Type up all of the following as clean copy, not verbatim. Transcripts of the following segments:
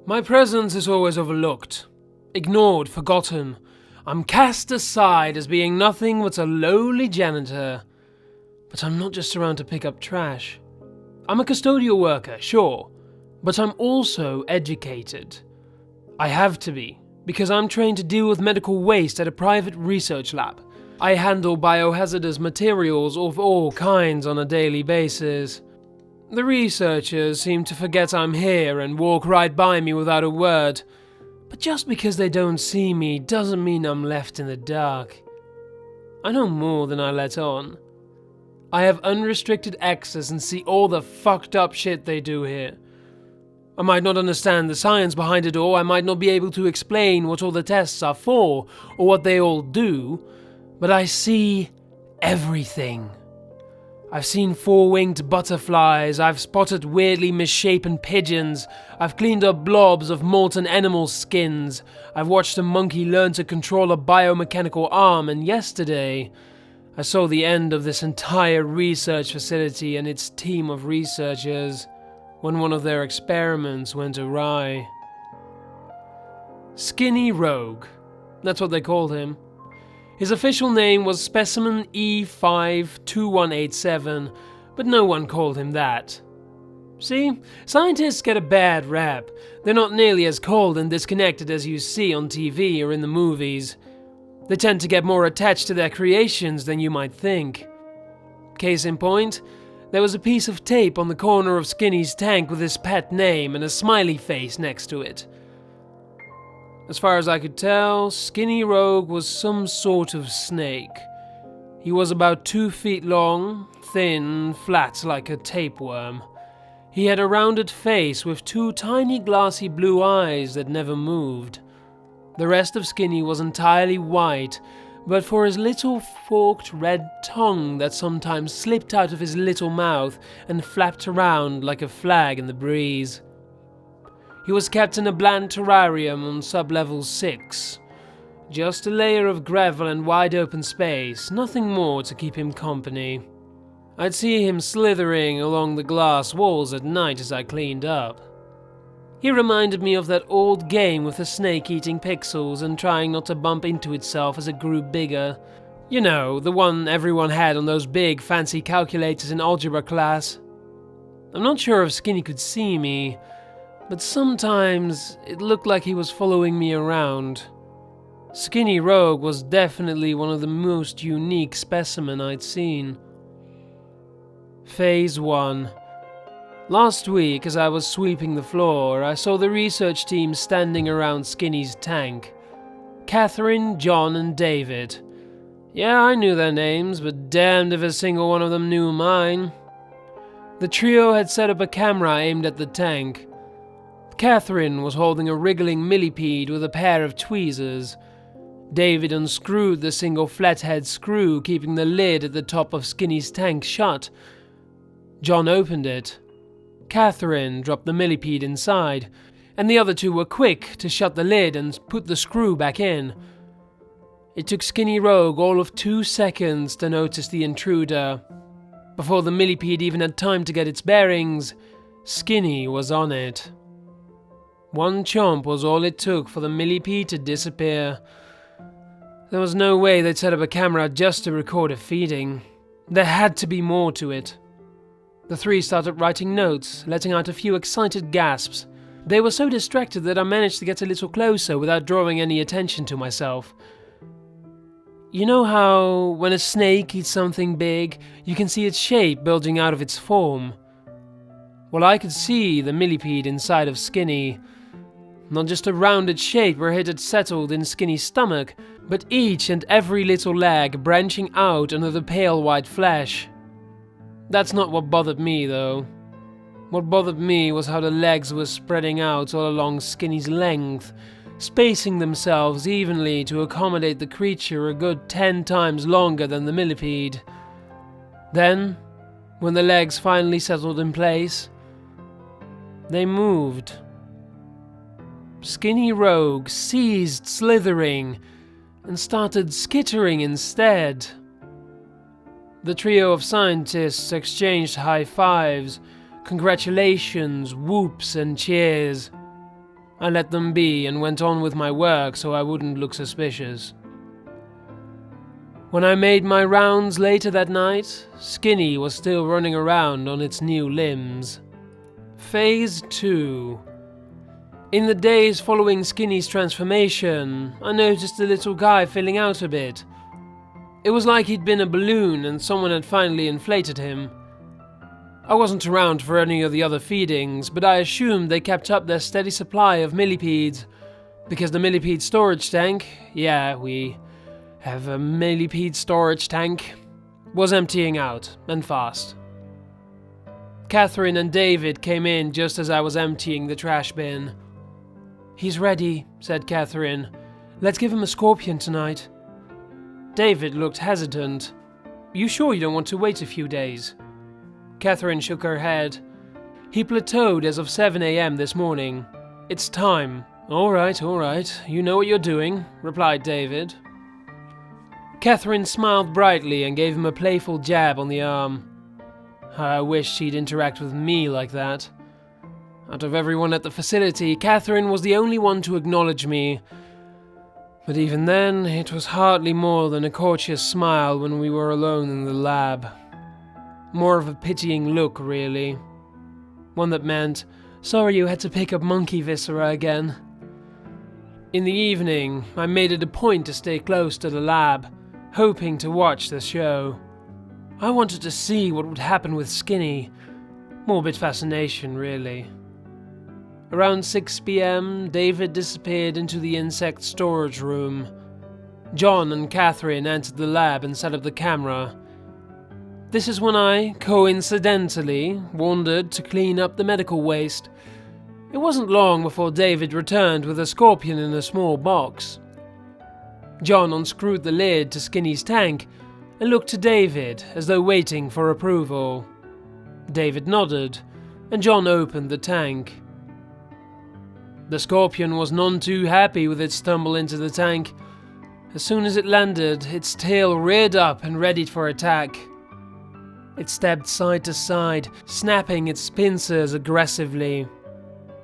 My presence is always overlooked, ignored, forgotten. I'm cast aside as being nothing but a lowly janitor. But I'm not just around to pick up trash. I'm a custodial worker, sure, but I'm also educated. I have to be, because I'm trained to deal with medical waste at a private research lab. I handle biohazardous materials of all kinds on a daily basis. The researchers seem to forget I'm here and walk right by me without a word. But just because they don't see me doesn't mean I'm left in the dark. I know more than I let on. I have unrestricted access and see all the fucked up shit they do here. I might not understand the science behind it all, I might not be able to explain what all the tests are for or what they all do, but I see everything. I've seen four-winged butterflies, I've spotted weirdly misshapen pigeons, I've cleaned up blobs of molten animal skins, I've watched a monkey learn to control a biomechanical arm, and yesterday I saw the end of this entire research facility and its team of researchers when one of their experiments went awry. Skinny Rogue, that's what they called him. His official name was Specimen E52187, but no one called him that. See, scientists get a bad rap. They're not nearly as cold and disconnected as you see on TV or in the movies. They tend to get more attached to their creations than you might think. Case in point, there was a piece of tape on the corner of Skinny's tank with his pet name and a smiley face next to it. As far as I could tell, Skinny Rogue was some sort of snake. He was about 2 feet long, thin, flat like a tapeworm. He had a rounded face with 2 tiny glassy blue eyes that never moved. The rest of Skinny was entirely white, but for his little forked red tongue that sometimes slipped out of his little mouth and flapped around like a flag in the breeze. He was kept in a bland terrarium on sub-level 6. Just a layer of gravel and wide open space, nothing more to keep him company. I'd see him slithering along the glass walls at night as I cleaned up. He reminded me of that old game with the snake eating pixels and trying not to bump into itself as it grew bigger. You know, the one everyone had on those big fancy calculators in algebra class. I'm not sure if Skinny could see me, but sometimes it looked like he was following me around. Skinny Rogue was definitely one of the most unique specimen I'd seen. Phase 1. Last week, as I was sweeping the floor, I saw the research team standing around Skinny's tank. Catherine, John, and David. Yeah, I knew their names, but damned if a single one of them knew mine. The trio had set up a camera aimed at the tank. Catherine was holding a wriggling millipede with a pair of tweezers. David unscrewed the single flathead screw, keeping the lid at the top of Skinny's tank shut. John opened it. Catherine dropped the millipede inside, and the other two were quick to shut the lid and put the screw back in. It took Skinny Rogue all of 2 seconds to notice the intruder. Before the millipede even had time to get its bearings, Skinny was on it. One chomp was all it took for the millipede to disappear. There was no way they'd set up a camera just to record a feeding. There had to be more to it. The three started writing notes, letting out a few excited gasps. They were so distracted that I managed to get a little closer without drawing any attention to myself. You know how, when a snake eats something big, you can see its shape bulging out of its form? Well, I could see the millipede inside of Skinny. Not just a rounded shape where it had settled in Skinny's stomach, but each and every little leg branching out under the pale white flesh. That's not what bothered me, though. What bothered me was how the legs were spreading out all along Skinny's length, spacing themselves evenly to accommodate the creature a good 10 times longer than the millipede. Then, when the legs finally settled in place, they moved. Skinny Rogue ceased slithering and started skittering instead. The trio of scientists exchanged high fives, congratulations, whoops, and cheers. I let them be and went on with my work so I wouldn't look suspicious. When I made my rounds later that night, Skinny was still running around on its new limbs. Phase 2. In the days following Skinny's transformation, I noticed the little guy filling out a bit. It was like he'd been a balloon and someone had finally inflated him. I wasn't around for any of the other feedings, but I assumed they kept up their steady supply of millipedes, because the millipede storage tank, yeah, we have a millipede storage tank, was emptying out, and fast. Catherine and David came in just as I was emptying the trash bin. "He's ready," said Catherine. "Let's give him a scorpion tonight." David looked hesitant. "You sure you don't want to wait a few days?" Catherine shook her head. "He plateaued as of 7 a.m. this morning. It's time." All right, you know what you're doing," replied David. Catherine smiled brightly and gave him a playful jab on the arm. I wish she'd interact with me like that. Out of everyone at the facility, Catherine was the only one to acknowledge me. But even then, it was hardly more than a courteous smile when we were alone in the lab. More of a pitying look, really. One that meant, "Sorry you had to pick up monkey viscera again." In the evening, I made it a point to stay close to the lab, hoping to watch the show. I wanted to see what would happen with Skinny. Morbid fascination, really. Around 6 p.m, David disappeared into the insect storage room. John and Catherine entered the lab and set up the camera. This is when I, coincidentally, wandered to clean up the medical waste. It wasn't long before David returned with a scorpion in a small box. John unscrewed the lid to Skinny's tank and looked to David as though waiting for approval. David nodded, and John opened the tank. The scorpion was none too happy with its tumble into the tank. As soon as it landed, its tail reared up and readied for attack. It stepped side to side, snapping its pincers aggressively.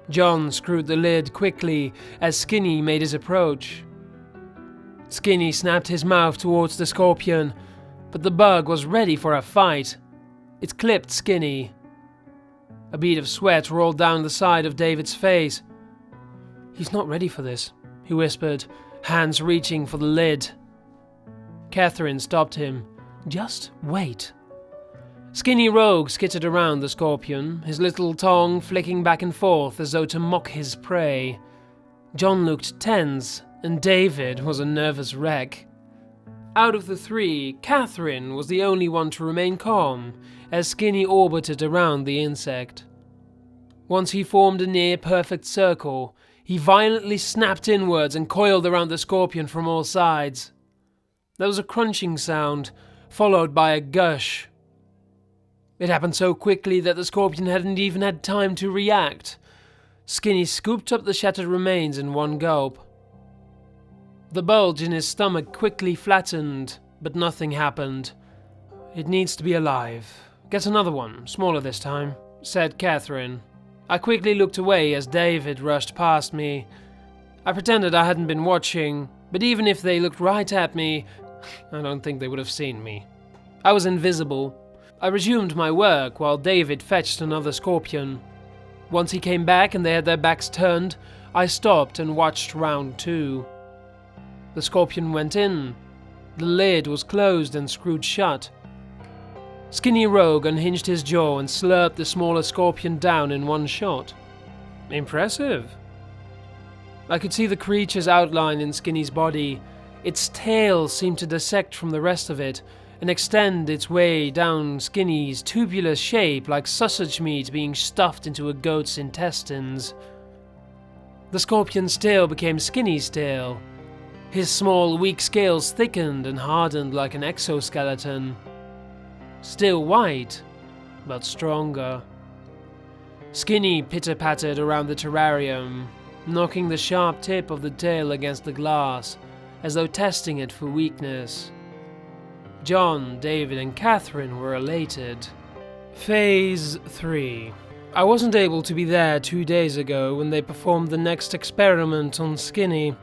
John screwed the lid quickly as Skinny made his approach. Skinny snapped his mouth towards the scorpion, but the bug was ready for a fight. It clipped Skinny. A bead of sweat rolled down the side of David's face. "He's not ready for this," he whispered, hands reaching for the lid. Catherine stopped him. "Just wait." Skinny Rogue skittered around the scorpion, his little tongue flicking back and forth as though to mock his prey. John looked tense, and David was a nervous wreck. Out of the three, Catherine was the only one to remain calm as Skinny orbited around the insect. Once he formed a near-perfect circle, he violently snapped inwards and coiled around the scorpion from all sides. There was a crunching sound, followed by a gush. It happened so quickly that the scorpion hadn't even had time to react. Skinny scooped up the shattered remains in one gulp. The bulge in his stomach quickly flattened, but nothing happened. "It needs to be alive. Get another one, smaller this time," said Catherine. I quickly looked away as David rushed past me. I pretended I hadn't been watching, but even if they looked right at me, I don't think they would have seen me. I was invisible. I resumed my work while David fetched another scorpion. Once he came back and they had their backs turned, I stopped and watched round 2. The scorpion went in. The lid was closed and screwed shut. Skinny Rogue unhinged his jaw and slurped the smaller scorpion down in one shot. Impressive. I could see the creature's outline in Skinny's body. Its tail seemed to dissect from the rest of it and extend its way down Skinny's tubular shape like sausage meat being stuffed into a goat's intestines. The scorpion's tail became Skinny's tail. His small, weak scales thickened and hardened like an exoskeleton. Still white, but stronger. Skinny pitter-pattered around the terrarium, knocking the sharp tip of the tail against the glass, as though testing it for weakness. John, David, and Catherine were elated. Phase 3. I wasn't able to be there 2 days ago when they performed the next experiment on Skinny.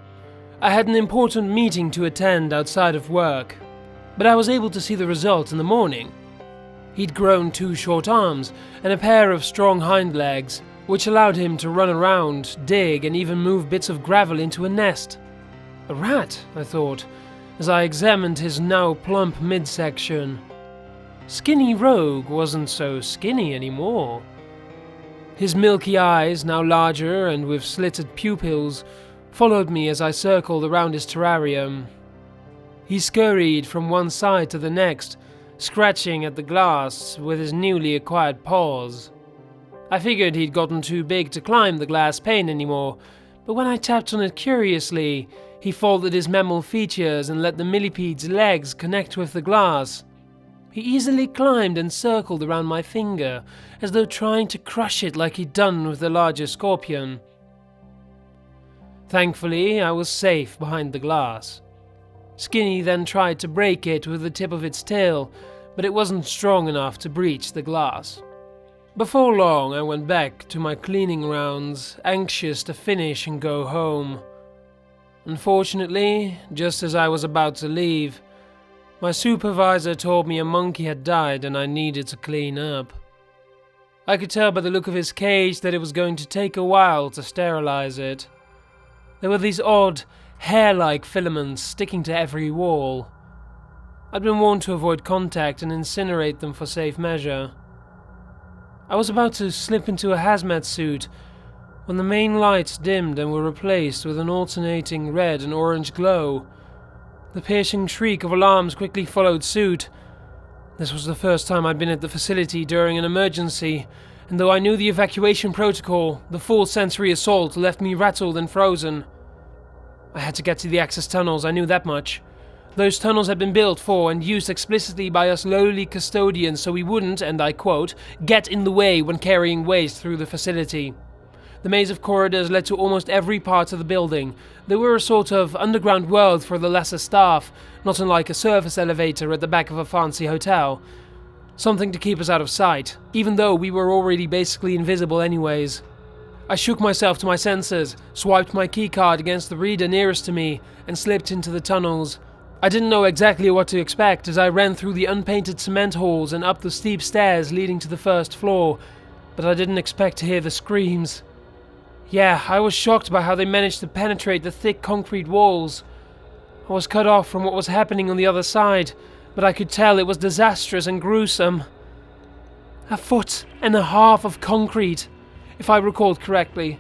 I had an important meeting to attend outside of work, but I was able to see the results in the morning. He'd grown 2 short arms and a pair of strong hind legs, which allowed him to run around, dig, and even move bits of gravel into a nest. A rat, I thought, as I examined his now plump midsection. Skinny Rogue wasn't so skinny anymore. His milky eyes, now larger and with slitted pupils, followed me as I circled around his terrarium. He scurried from one side to the next, scratching at the glass with his newly acquired paws. I figured he'd gotten too big to climb the glass pane anymore, but when I tapped on it curiously, he folded his mammal features and let the millipede's legs connect with the glass. He easily climbed and circled around my finger, as though trying to crush it like he'd done with the larger scorpion. Thankfully, I was safe behind the glass. Skinny then tried to break it with the tip of its tail, but it wasn't strong enough to breach the glass. Before long, I went back to my cleaning rounds, anxious to finish and go home. Unfortunately, just as I was about to leave, my supervisor told me a monkey had died and I needed to clean up. I could tell by the look of his cage that it was going to take a while to sterilize it. There were these odd, hair-like filaments sticking to every wall. I'd been warned to avoid contact and incinerate them for safe measure. I was about to slip into a hazmat suit when the main lights dimmed and were replaced with an alternating red and orange glow. The piercing shriek of alarms quickly followed suit. This was the first time I'd been at the facility during an emergency, and though I knew the evacuation protocol, the full sensory assault left me rattled and frozen. I had to get to the access tunnels, I knew that much. Those tunnels had been built for and used explicitly by us lowly custodians so we wouldn't, and I quote, get in the way when carrying waste through the facility. The maze of corridors led to almost every part of the building. They were a sort of underground world for the lesser staff, not unlike a service elevator at the back of a fancy hotel. Something to keep us out of sight, even though we were already basically invisible anyways. I shook myself to my senses, swiped my keycard against the reader nearest to me, and slipped into the tunnels. I didn't know exactly what to expect as I ran through the unpainted cement halls and up the steep stairs leading to the first floor, but I didn't expect to hear the screams. Yeah, I was shocked by how they managed to penetrate the thick concrete walls. I was cut off from what was happening on the other side, but I could tell it was disastrous and gruesome. 1.5 foot of concrete, if I recalled correctly.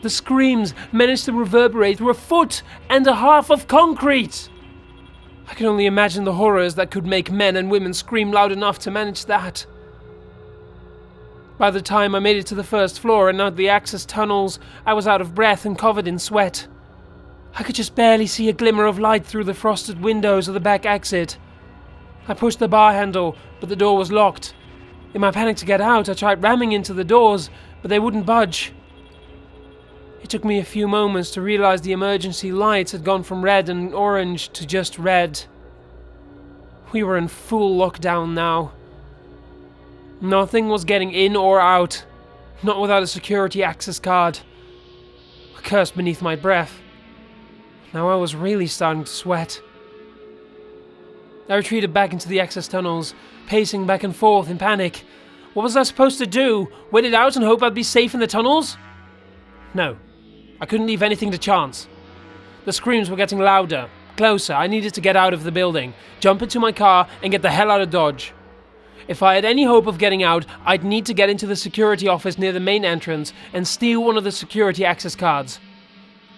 The screams managed to reverberate through 1.5 foot of concrete! I can only imagine the horrors that could make men and women scream loud enough to manage that. By the time I made it to the first floor and out the access tunnels, I was out of breath and covered in sweat. I could just barely see a glimmer of light through the frosted windows of the back exit. I pushed the bar handle, but the door was locked. In my panic to get out, I tried ramming into the doors, but they wouldn't budge. It took me a few moments to realize the emergency lights had gone from red and orange to just red. We were in full lockdown now. Nothing was getting in or out, not without a security access card. I cursed beneath my breath. Now I was really starting to sweat. I retreated back into the access tunnels, pacing back and forth in panic. What was I supposed to do? Wait it out and hope I'd be safe in the tunnels? No, I couldn't leave anything to chance. The screams were getting louder, closer. I needed to get out of the building, jump into my car, and get the hell out of Dodge. If I had any hope of getting out, I'd need to get into the security office near the main entrance and steal one of the security access cards.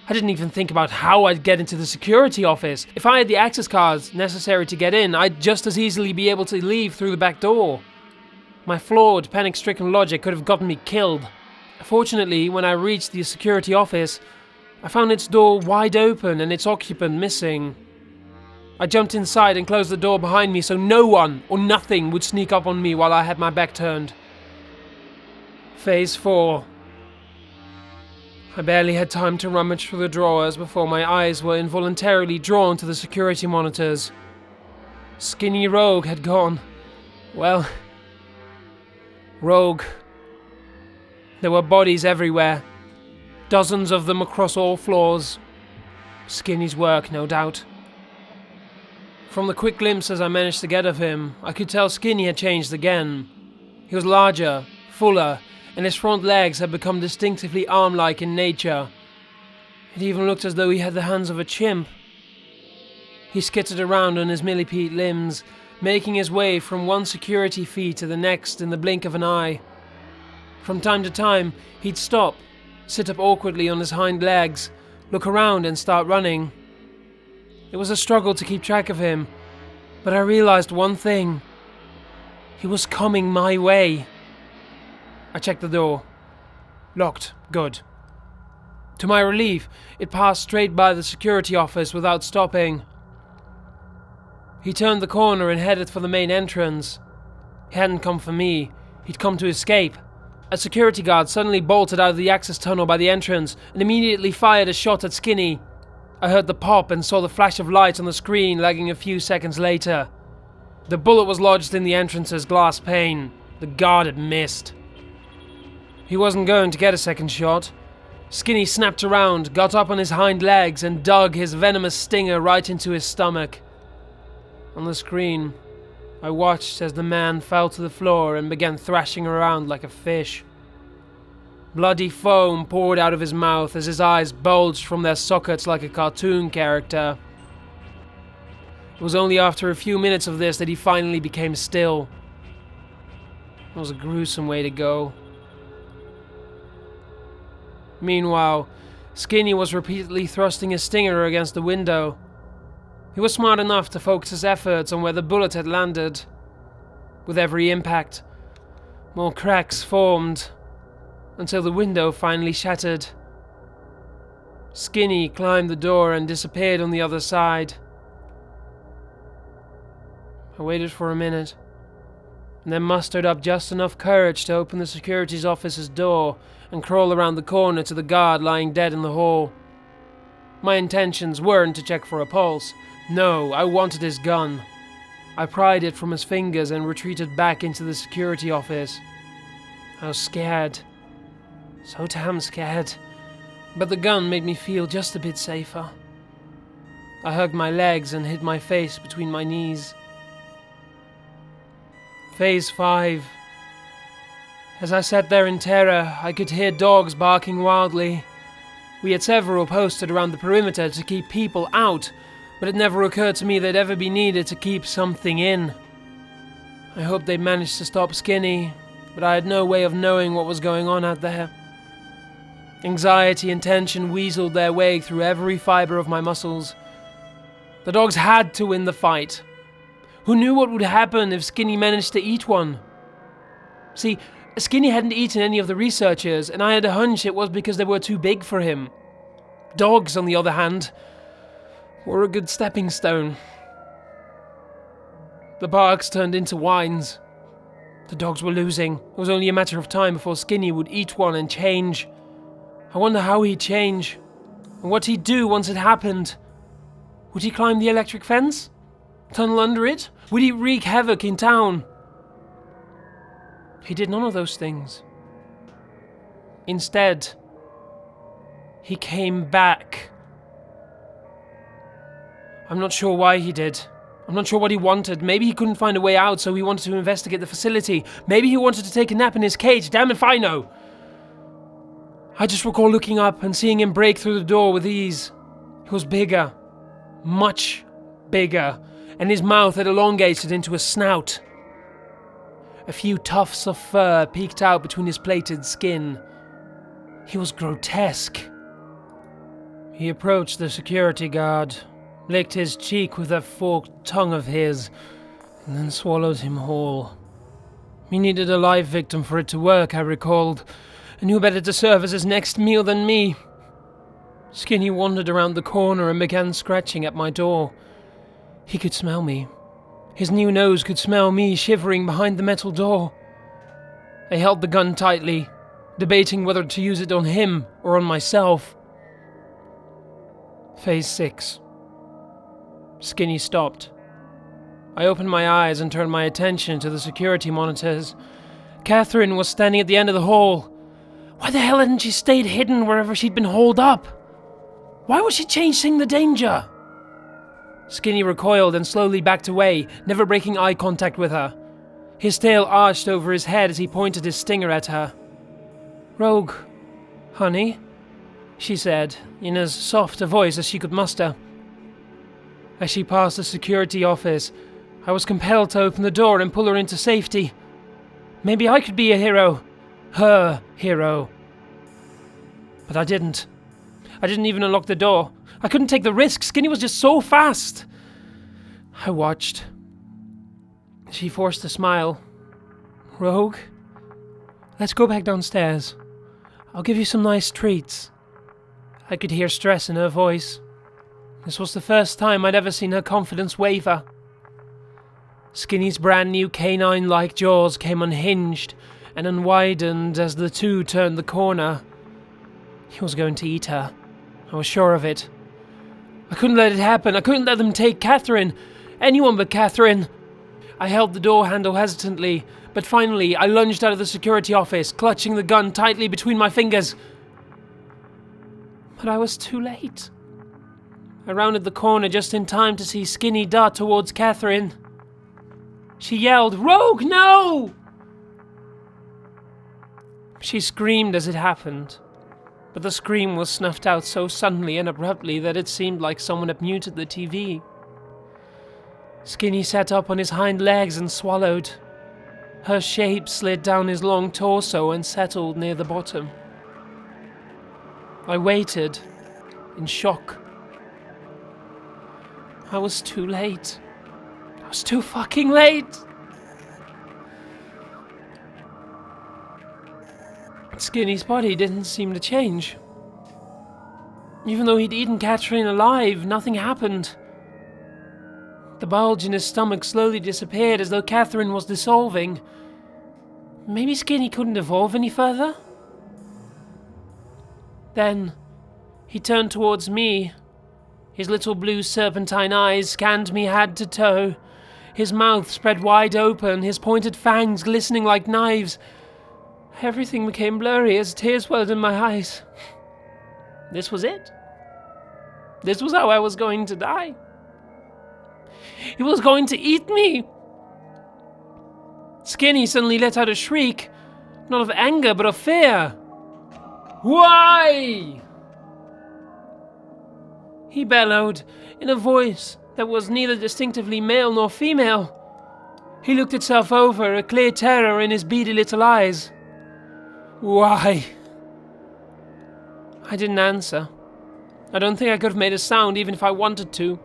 I didn't even think about how I'd get into the security office. If I had the access cards necessary to get in, I'd just as easily be able to leave through the back door. My flawed, panic-stricken logic could have gotten me killed. Fortunately, when I reached the security office, I found its door wide open and its occupant missing. I jumped inside and closed the door behind me so no one or nothing would sneak up on me while I had my back turned. Phase 4. I barely had time to rummage through the drawers before my eyes were involuntarily drawn to the security monitors. Skinny Rogue had gone. Well, Rogue There were bodies everywhere, dozens of them across all floors. Skinny's work, no doubt. From the quick glimpses I managed to get of him, I could tell Skinny had changed again. He was larger, fuller, and his front legs had become distinctively arm-like in nature. It even looked as though he had the hands of a chimp. He skittered around on his millipede limbs, making his way from one security feed to the next in the blink of an eye. From time to time, he'd stop, sit up awkwardly on his hind legs, look around and start running. It was a struggle to keep track of him, but I realized one thing. He was coming my way. I checked the door. Locked. Good. To my relief, it passed straight by the security office without stopping. He turned the corner and headed for the main entrance. He hadn't come for me. He'd come to escape. A security guard suddenly bolted out of the access tunnel by the entrance and immediately fired a shot at Skinny. I heard the pop and saw the flash of light on the screen lagging a few seconds later. The bullet was lodged in the entrance's glass pane. The guard had missed. He wasn't going to get a second shot. Skinny snapped around, got up on his hind legs, and dug his venomous stinger right into his stomach. On the screen, I watched as the man fell to the floor and began thrashing around like a fish. Bloody foam poured out of his mouth as his eyes bulged from their sockets like a cartoon character. It was only after a few minutes of this that he finally became still. It was a gruesome way to go. Meanwhile, Skinny was repeatedly thrusting his stinger against the window. He was smart enough to focus his efforts on where the bullet had landed. With every impact, more cracks formed, until the window finally shattered. Skinny climbed the door and disappeared on the other side. I waited for a minute, and then mustered up just enough courage to open the securities officer's door and crawl around the corner to the guard lying dead in the hall. My intentions weren't to check for a pulse. No, I wanted his gun. I pried it from his fingers and retreated back into the security office. I was scared. So damn scared. But the gun made me feel just a bit safer. I hugged my legs and hid my face between my knees. Phase 5. As I sat there in terror, I could hear dogs barking wildly. We had several posted around the perimeter to keep people out, but it never occurred to me they'd ever be needed to keep something in. I hoped they'd managed to stop Skinny, but I had no way of knowing what was going on out there. Anxiety and tension weaseled their way through every fiber of my muscles. The dogs had to win the fight. Who knew what would happen if Skinny managed to eat one? See, Skinny hadn't eaten any of the researchers, and I had a hunch it was because they were too big for him. Dogs, on the other hand, were a good stepping stone. The barks turned into whines. The dogs were losing. It was only a matter of time before Skinny would eat one and change. I wonder how he'd change, and what he'd do once it happened. Would he climb the electric fence? Tunnel under it? Would he wreak havoc in town? He did none of those things. Instead, he came back. I'm not sure why he did. I'm not sure what he wanted. Maybe he couldn't find a way out, so he wanted to investigate the facility. Maybe he wanted to take a nap in his cage. Damn if I know. I just recall looking up and seeing him break through the door with ease. He was bigger. Much bigger. And his mouth had elongated into a snout. A few tufts of fur peeked out between his plated skin. He was grotesque. He approached the security guard, licked his cheek with that forked tongue of his, and then swallowed him whole. He needed a live victim for it to work, I recalled, and who better to serve as his next meal than me? Skinny wandered around the corner and began scratching at my door. He could smell me. His new nose could smell me shivering behind the metal door. I held the gun tightly, debating whether to use it on him or on myself. Phase 6. Skinny stopped. I opened my eyes and turned my attention to the security monitors. Catherine was standing at the end of the hall. Why the hell hadn't she stayed hidden wherever she'd been holed up? Why was she chasing the danger? Skinny recoiled and slowly backed away, never breaking eye contact with her. His tail arched over his head as he pointed his stinger at her. "Rogue, honey," she said, in as soft a voice as she could muster. As she passed the security office, I was compelled to open the door and pull her into safety. Maybe I could be a hero. Her hero. But I didn't. I didn't even unlock the door. I couldn't take the risk. Skinny was just so fast. I watched. She forced a smile. "Rogue, let's go back downstairs. I'll give you some nice treats." I could hear stress in her voice. This was the first time I'd ever seen her confidence waver. Skinny's brand new canine-like jaws came unhinged and unwidened as the two turned the corner. He was going to eat her. I was sure of it. I couldn't let it happen. I couldn't let them take Catherine. Anyone but Catherine. I held the door handle hesitantly, but finally I lunged out of the security office, clutching the gun tightly between my fingers. But I was too late. I rounded the corner just in time to see Skinny dart towards Catherine. She yelled, "Rogue, no!" She screamed as it happened, but the scream was snuffed out so suddenly and abruptly that it seemed like someone had muted the TV. Skinny sat up on his hind legs and swallowed. Her shape slid down his long torso and settled near the bottom. I waited, in shock. I was too late. I was too fucking late! Skinny's body didn't seem to change. Even though he'd eaten Catherine alive, nothing happened. The bulge in his stomach slowly disappeared as though Catherine was dissolving. Maybe Skinny couldn't evolve any further? Then, he turned towards me. His little blue serpentine eyes scanned me head to toe. His mouth spread wide open, his pointed fangs glistening like knives. Everything became blurry as tears welled in my eyes. This was it. This was how I was going to die. He was going to eat me! Skinny suddenly let out a shriek, not of anger, but of fear. "Why?" He bellowed, in a voice that was neither distinctively male nor female. He looked itself over, a clear terror in his beady little eyes. "Why?" I didn't answer. I don't think I could have made a sound even if I wanted to.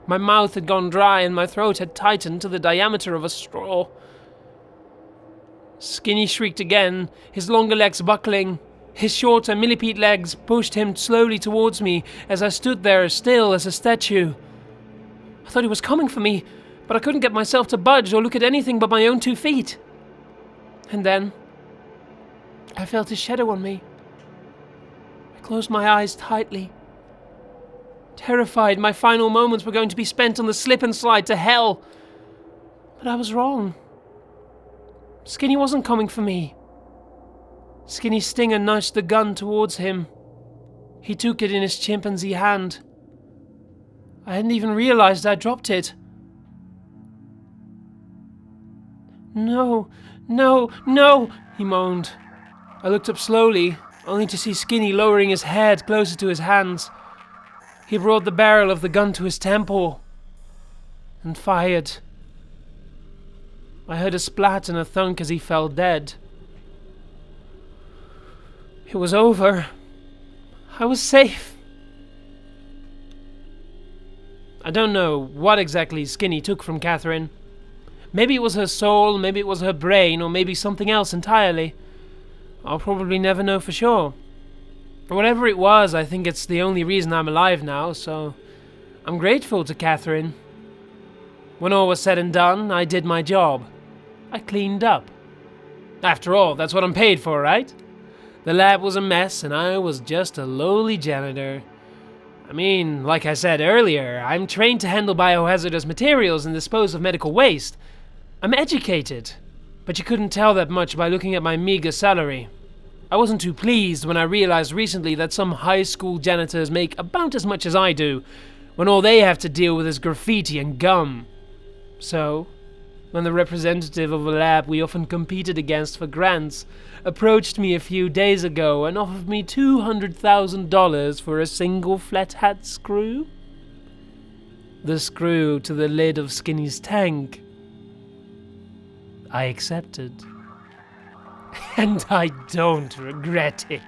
My mouth had gone dry and my throat had tightened to the diameter of a straw. Skinny shrieked again, his longer legs buckling. His shorter millipede legs pushed him slowly towards me as I stood there still as a statue. I thought he was coming for me, but I couldn't get myself to budge or look at anything but my own 2 feet. And then, I felt his shadow on me. I closed my eyes tightly. Terrified, my final moments were going to be spent on the slip and slide to hell. But I was wrong. Skinny wasn't coming for me. Skinny's stinger nudged the gun towards him. He took it in his chimpanzee hand. I hadn't even realized I'd dropped it. "No, no, no," he moaned. I looked up slowly, only to see Skinny lowering his head closer to his hands. He brought the barrel of the gun to his temple and fired. I heard a splat and a thunk as he fell dead. It was over. I was safe. I don't know what exactly Skinny took from Catherine. Maybe it was her soul, maybe it was her brain, or maybe something else entirely. I'll probably never know for sure. Whatever it was, I think it's the only reason I'm alive now, so I'm grateful to Catherine. When all was said and done, I did my job. I cleaned up. After all, that's what I'm paid for, right? The lab was a mess, and I was just a lowly janitor. I mean, like I said earlier, I'm trained to handle biohazardous materials and dispose of medical waste. I'm educated, but you couldn't tell that much by looking at my meager salary. I wasn't too pleased when I realized recently that some high school janitors make about as much as I do, when all they have to deal with is graffiti and gum. So, when the representative of a lab we often competed against for grants approached me a few days ago and offered me $200,000 for a single flathead screw, the screw to the lid of Skinny's tank, I accepted. And I don't regret it.